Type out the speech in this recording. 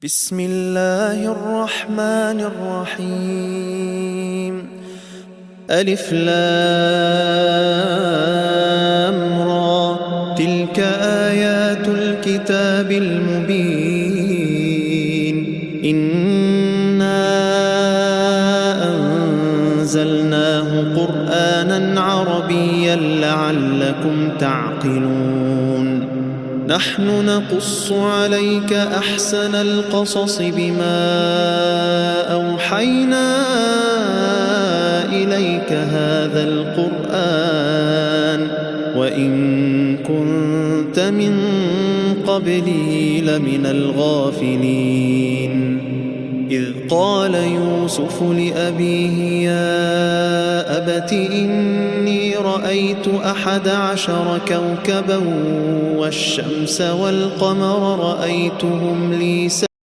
بسم الله الرحمن الرحيم. ألف لام را، تلك آيات الكتاب المبين. إنا أنزلناه قرآنا عربيا لعلكم تعقلون. نحن نقص عليك أحسن القصص بما أوحينا إليك هذا القرآن وإن كنت من قبله لمن الغافلين. إذ قال يوسف لأبيه يا أبت إني رأيت 11 كوكبا والشمس والقمر رأيتهم لي